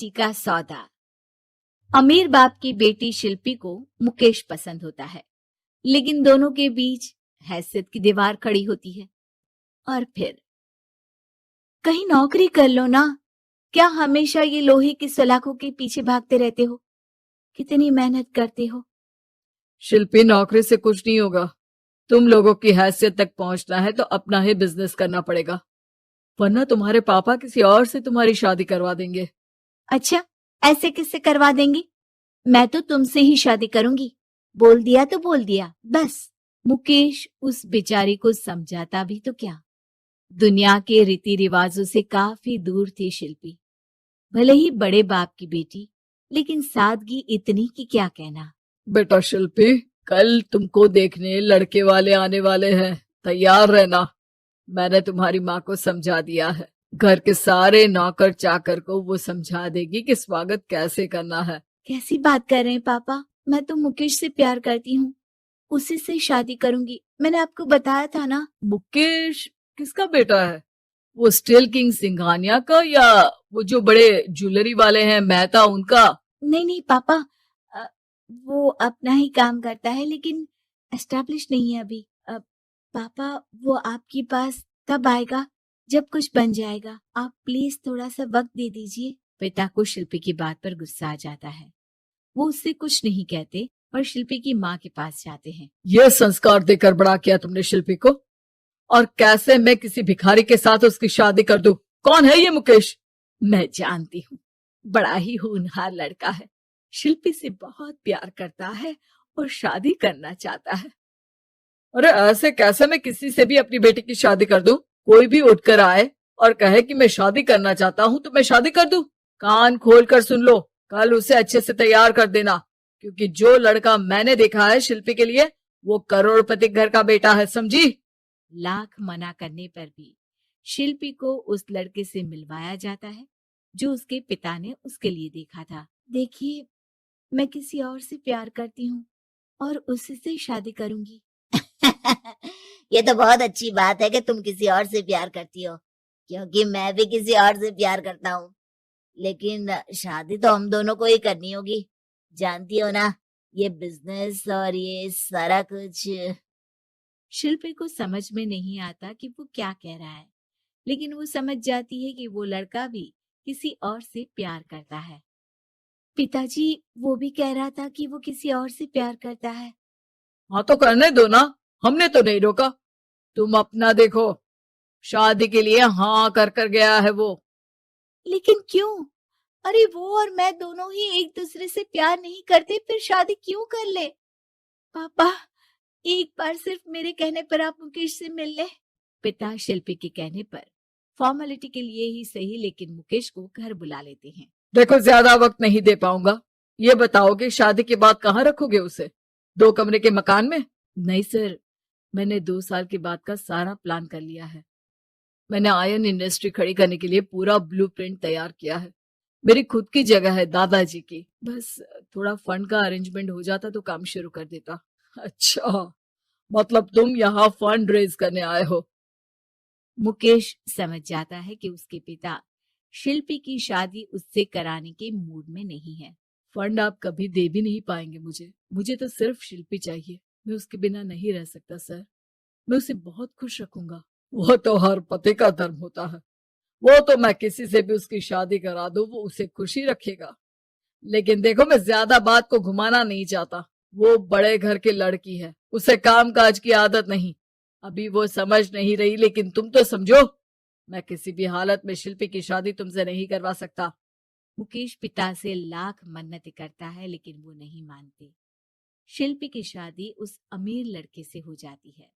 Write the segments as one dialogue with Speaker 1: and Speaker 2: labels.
Speaker 1: मिट्टी का सौदा। अमीर बाप की बेटी शिल्पी को मुकेश पसंद होता है, लेकिन दोनों के बीच हैसियत की दीवार खड़ी होती है। और फिर कहीं नौकरी कर लो ना, क्या हमेशा ये लोहे की सलाखों के पीछे भागते रहते हो? कितनी मेहनत करते हो।
Speaker 2: शिल्पी, नौकरी से कुछ नहीं होगा। तुम लोगों की हैसियत तक पहुंचना है तो अपना ही बिजनेस करना पड़ेगा, वरना तुम्हारे पापा किसी और से तुम्हारी शादी करवा देंगे।
Speaker 1: अच्छा, ऐसे किससे करवा देंगी? मैं तो तुमसे ही शादी करूंगी। बोल दिया तो बोल दिया, बस। मुकेश उस बेचारी को समझाता भी तो क्या। दुनिया के रीति रिवाजों से काफी दूर थी शिल्पी। भले ही बड़े बाप की बेटी, लेकिन सादगी इतनी कि क्या कहना।
Speaker 2: बेटा शिल्पी, कल तुमको देखने लड़के वाले आने वाले हैं, तैयार रहना। मैंने तुम्हारी माँ को समझा दिया है। घर के सारे नौकर चाकर को वो समझा देगी कि स्वागत कैसे करना है।
Speaker 1: कैसी बात कर रहे हैं पापा? मैं तो मुकेश से प्यार करती हूँ, उसी से शादी करूंगी। मैंने आपको बताया था ना।
Speaker 2: मुकेश किसका बेटा है? वो स्टील किंग सिंघानिया का, या वो जो बड़े ज्वेलरी वाले हैं मेहता, उनका?
Speaker 1: नहीं नहीं पापा, अ, वो अपना ही काम करता है, लेकिन एस्टेब्लिश नहीं है अभी। पापा, वो आपके पास तब आएगा जब कुछ बन जाएगा। आप प्लीज थोड़ा सा वक्त दे दीजिए। पिता को शिल्पी की बात पर गुस्सा आ जाता है। वो उससे कुछ नहीं कहते और शिल्पी की माँ के पास जाते हैं।
Speaker 2: ये संस्कार देकर बड़ा किया तुमने शिल्पी को, और कैसे मैं किसी भिखारी के साथ उसकी शादी कर दूं? कौन है ये मुकेश?
Speaker 1: मैं जानती हूँ, बड़ा ही होनहार लड़का है। शिल्पी से बहुत प्यार करता है और शादी करना चाहता है।
Speaker 2: अरे ऐसे कैसे मैं किसी से भी अपनी बेटी की शादी कर दूं? कोई भी उठकर आए और कहे कि मैं शादी करना चाहता हूं तो मैं शादी कर दूं? कान खोल कर सुन लो, कल उसे अच्छे से तैयार कर देना, क्योंकि जो लड़का मैंने देखा है शिल्पी के लिए, वो करोड़पति घर का बेटा है, समझी?
Speaker 1: लाख मना करने पर भी शिल्पी को उस लड़के से मिलवाया जाता है जो उसके पिता ने उसके लिए देखा था। देखिए, मैं किसी और से प्यार करती हूँ और उसी से शादी करूंगी।
Speaker 3: ये तो बहुत अच्छी बात है कि तुम किसी और से प्यार करती हो, क्योंकि मैं भी किसी और से प्यार करता हूँ। लेकिन शादी तो हम दोनों को ही करनी होगी, जानती हो ना, ये बिजनेस और ये सारा कुछ।
Speaker 1: शिल्पी को समझ में नहीं आता कि वो क्या कह रहा है, लेकिन वो समझ जाती है कि वो लड़का भी किसी और से प्यार करता है। पिताजी, वो भी कह रहा था कि वो किसी और से प्यार करता है।
Speaker 2: हाँ तो करने दो ना, हमने तो नहीं रोका। तुम अपना देखो, शादी के लिए हाँ कर कर गया है वो।
Speaker 1: लेकिन क्यों? अरे वो और मैं दोनों ही एक दूसरे से प्यार नहीं करते, फिर शादी क्यों कर ले? पापा, एक बार सिर्फ मेरे कहने पर आप मुकेश से मिल ले। पिता शिल्पी के कहने पर फॉर्मेलिटी के लिए ही सही, लेकिन मुकेश को घर बुला लेते हैं।
Speaker 2: देखो, ज्यादा वक्त नहीं दे पाऊंगा। ये बताओ कि शादी के बाद कहाँ रखोगे उसे? 2 कमरे के मकान में?
Speaker 1: नहीं सर, मैंने 2 साल के बाद का सारा प्लान कर लिया है। मैंने आयरन इंडस्ट्री खड़ी करने के लिए पूरा ब्लूप्रिंट तैयार किया है। मेरी खुद की जगह है दादाजी की। बस थोड़ा फंड का अरेंजमेंट हो जाता तो काम शुरू कर देता।
Speaker 2: अच्छा, मतलब तुम यहाँ फंड रेज करने आए हो?
Speaker 1: मुकेश समझ जाता है कि उसके पिता शिल्पी की शादी उससे कराने के मूड में नहीं है।
Speaker 2: फंड आप कभी दे भी नहीं पाएंगे मुझे तो सिर्फ शिल्पी चाहिए। मैं उसके बिना नहीं रह सकता सर। मैं उसे बहुत खुश रखूंगा। वो तो हर पति का धर्म होता है। वो तो मैं किसी से भी उसकी शादी करा दूं, वो उसे खुशी रखेगा। लेकिन देखो, मैं ज्यादा बात को घुमाना नहीं चाहता। वो बड़े घर की लड़की है, उसे काम काज की आदत नहीं। अभी वो समझ नहीं रही, लेकिन तुम तो समझो। मैं किसी भी हालत में शिल्पी की शादी तुमसे नहीं करवा सकता।
Speaker 1: मुकेश पिता से लाख मन्नतें करता है, लेकिन वो नहीं मानते। शिल्पी की शादी उस अमीर लड़के से हो जाती है।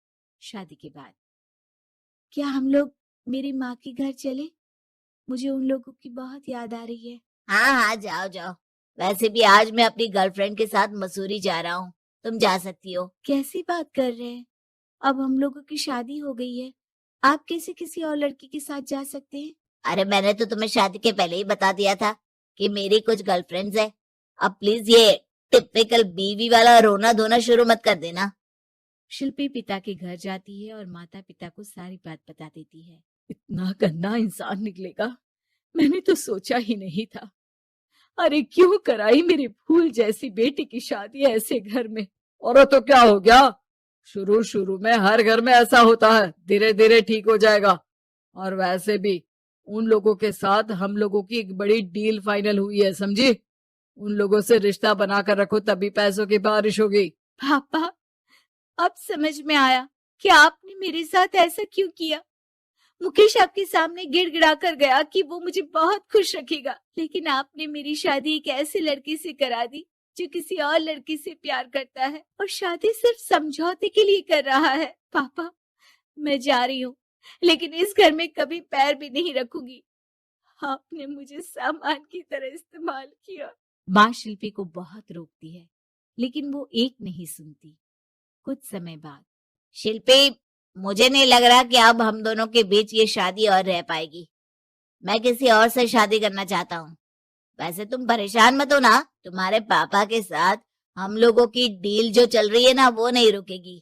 Speaker 1: शादी के बाद क्या हम लोग मेरी माँ के घर चले? मुझे उन लोगों की बहुत याद आ रही है।
Speaker 3: हाँ हाँ, जाओ जाओ। वैसे भी आज मैं अपनी गर्लफ्रेंड के साथ मसूरी जा रहा हूँ, तुम जा सकती हो।
Speaker 1: कैसी बात कर रहे हैं? अब हम लोगों की शादी हो गई है, आप कैसे किसी और लड़की के साथ जा सकते हैं?
Speaker 3: अरे मैंने तो तुम्हें शादी के पहले ही बता दिया था कि मेरी कुछ गर्लफ्रेंड्स है। अब प्लीज ये टिपिकल बीवी वाला रोना धोना शुरू मत कर देना।
Speaker 1: शिल्पी पिता के घर जाती है और माता पिता को सारी बात बता देती है।
Speaker 2: इतना गंदा इंसान निकलेगा, मैंने तो सोचा ही नहीं था। अरे क्यों कराई मेरी फूल जैसी बेटी की शादी ऐसे घर में। और तो क्या हो गया, शुरू शुरू में हर घर में ऐसा होता है, धीरे धीरे ठीक हो जाएगा। और वैसे भी उन लोगों के साथ हम लोगों की एक बड़ी डील फाइनल हुई है, समझी। उन लोगों से रिश्ता बनाकर रखो, तभी पैसों की बारिश होगी।
Speaker 1: पापा, अब समझ में आया कि आपने मेरे साथ ऐसा क्यों किया। मुकेश आपके सामने गिड़गिड़ा कर गया कि वो मुझे बहुत खुश रखेगा, लेकिन आपने मेरी शादी एक ऐसे लड़के से करा दी जो किसी और लड़की से प्यार करता है और शादी सिर्फ समझौते के लिए कर रहा है। पापा, मैं जा रही हूँ, लेकिन इस घर में कभी पैर भी नहीं रखूंगी। आपने मुझे सामान की तरह इस्तेमाल किया। माँ शिल्पी को बहुत रोकती है, लेकिन वो एक नहीं सुनती। कुछ समय बाद,
Speaker 3: शिल्पी, मुझे नहीं लग रहा कि अब हम दोनों के बीच ये शादी और रह पाएगी। मैं किसी और से शादी करना चाहता हूँ। वैसे तुम परेशान मत हो ना, तुम्हारे पापा के साथ हम लोगों की डील जो चल रही है ना, वो नहीं रुकेगी,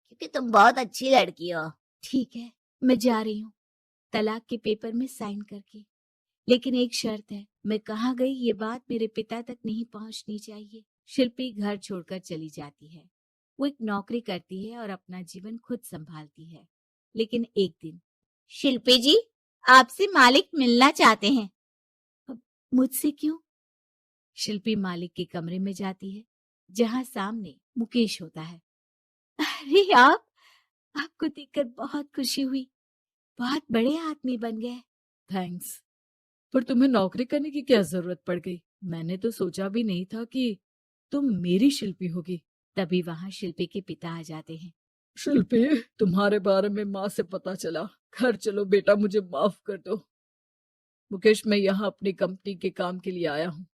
Speaker 3: क्योंकि तुम बहुत अच्छी लड़की हो।
Speaker 1: ठीक है, मैं जा रही हूँ, तलाक के पेपर में साइन करके। लेकिन एक शर्त है, मैं कहाँ गई ये बात मेरे पिता तक नहीं पहुंचनी चाहिए। शिल्पी घर छोड़कर चली जाती है। वो एक नौकरी करती है और अपना जीवन खुद संभालती है। लेकिन एक दिन,
Speaker 3: शिल्पी जी, आपसे मालिक मिलना चाहते हैं।
Speaker 1: मुझसे क्यों? शिल्पी मालिक के कमरे में जाती है, जहां सामने मुकेश होता है। अरे आपको देखकर बहुत खुशी हुई, बहुत बड़े आदमी बन गए।
Speaker 2: थैंक्स, पर तुम्हें नौकरी करने की क्या जरूरत पड़ गई। मैंने तो सोचा भी नहीं था कि तुम मेरी शिल्पी होगी।
Speaker 1: तभी वहां शिल्पी के पिता आ जाते हैं।
Speaker 2: शिल्पी, तुम्हारे बारे में माँ से पता चला। घर चलो बेटा, मुझे माफ कर दो। मुकेश, मैं यहाँ अपनी कंपनी के काम के लिए आया हूँ।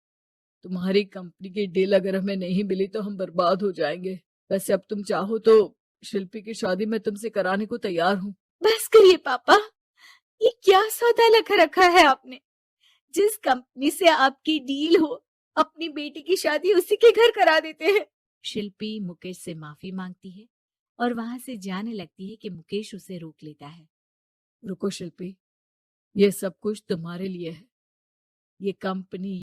Speaker 2: तुम्हारी कंपनी की डील अगर हमें नहीं मिली तो हम बर्बाद हो जाएंगे। वैसे अब तुम चाहो तो शिल्पी की शादी मैं तुमसे कराने को तैयार हूँ।
Speaker 1: बस करिए पापा, ये क्या सौदा लगा रखा है आपने। जिस कंपनी से आपकी डील हो, अपनी बेटी की शादी उसी के घर करा देते हैं। शिल्पी मुकेश से माफी मांगती है और वहां से जाने लगती है कि मुकेश उसे रोक लेता है।
Speaker 2: रुको शिल्पी, ये सब कुछ तुम्हारे लिए है। ये कंपनी